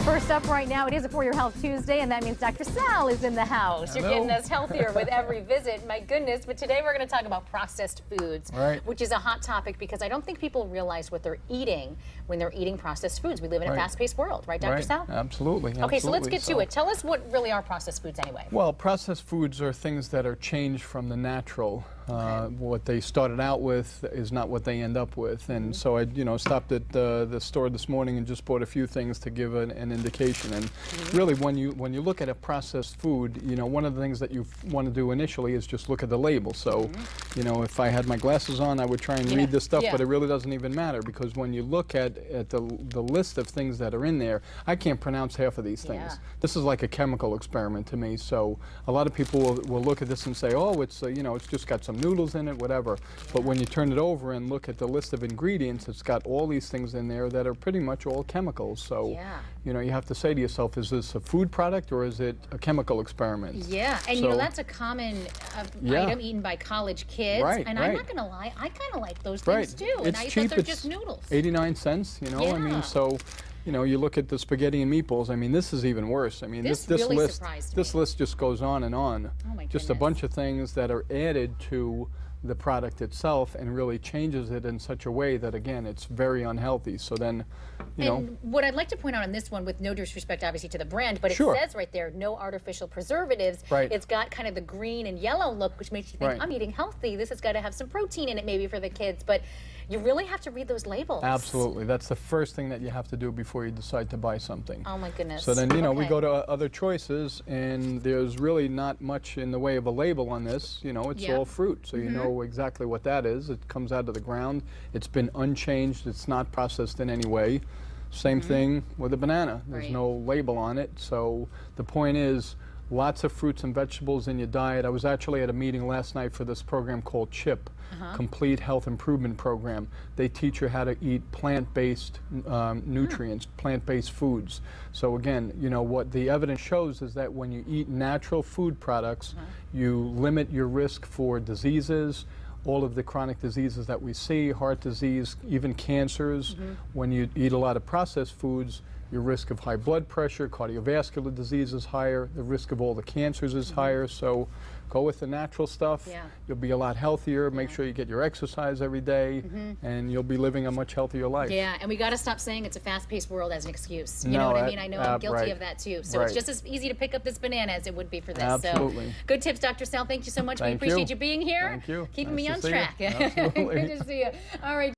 First up right now, it is a For Your Health Tuesday, and that means Dr. Sal is in the house. Hello. You're getting us healthier with every visit. My goodness, but today we're going to talk about processed foods, which is a hot topic because I don't think people realize what they're eating when they're eating processed foods. We live in a fast-paced world, right, Dr. Sal? Absolutely. Okay, so let's get to it. Tell us what really are processed foods anyway. Well, processed foods are things that are changed from the natural. What they started out with is not what they end up with. And so I, stopped at the store this morning and just bought a few things to give an indication. And really, when you look at a processed food, one of the things that you want to do initially is just look at the label. So, if I had my glasses on, I would try and read this stuff, but it really doesn't even matter because when you look at the list of things that are in there, I can't pronounce half of these things. This is like a chemical experiment to me. So a lot of people will look at this and say, oh, it's it's just got some noodles in it, whatever. But when you turn it over and look at the list of ingredients, it's got all these things in there that are pretty much all chemicals. So you have to say to yourself, is this a food product or is it a chemical experiment? Yeah, and so, that's a common item eaten by college kids. And I'm not going to lie, I kind of like those things too. It's and I cheap. thought they're just noodles. 89 cents, I mean, so you look at the spaghetti and meatballs. I mean, this is even worse. I mean, this really list just goes on and on. Oh my just a bunch of things that are added to the product itself and really changes it in such a way that, again, it's very unhealthy. So then, And what I'd like to point out on this one, with no disrespect obviously to the brand, but it says right there, no artificial preservatives. It's got kind of the green and yellow look, which makes you think, I'm eating healthy. This has got to have some protein in it maybe for the kids. But you really have to read those labels. Absolutely. That's the first thing that you have to do before you decide to buy something. Oh my goodness. So then, we go to other choices, and there's really not much in the way of a label on this. It's all fruit, so you know exactly what that is. It comes out of the ground. It's been unchanged. It's not processed in any way. Same thing with a banana. There's no label on it. So the point is, lots of fruits and vegetables in your diet. I was actually at a meeting last night for this program called CHIP, Complete Health Improvement Program. They teach you how to eat plant-based nutrients, plant-based foods. So again, what the evidence shows is that when you eat natural food products, you limit your risk for diseases, all of the chronic diseases that we see, heart disease, even cancers. When you eat a lot of processed foods, your risk of high blood pressure, cardiovascular disease is higher, the risk of all the cancers is higher. So go with the natural stuff. You'll be a lot healthier. Make sure you get your exercise every day, and you'll be living a much healthier life. Yeah, and we got to stop saying it's a fast-paced world as an excuse. You know what I mean? I know I'm guilty of that too. So it's just as easy to pick up this banana as it would be for this. Absolutely. So good tips, Dr. Sal. Thank you so much. We appreciate you being here. Thank you. Keeping me on to track. Absolutely. Good to see you. All right.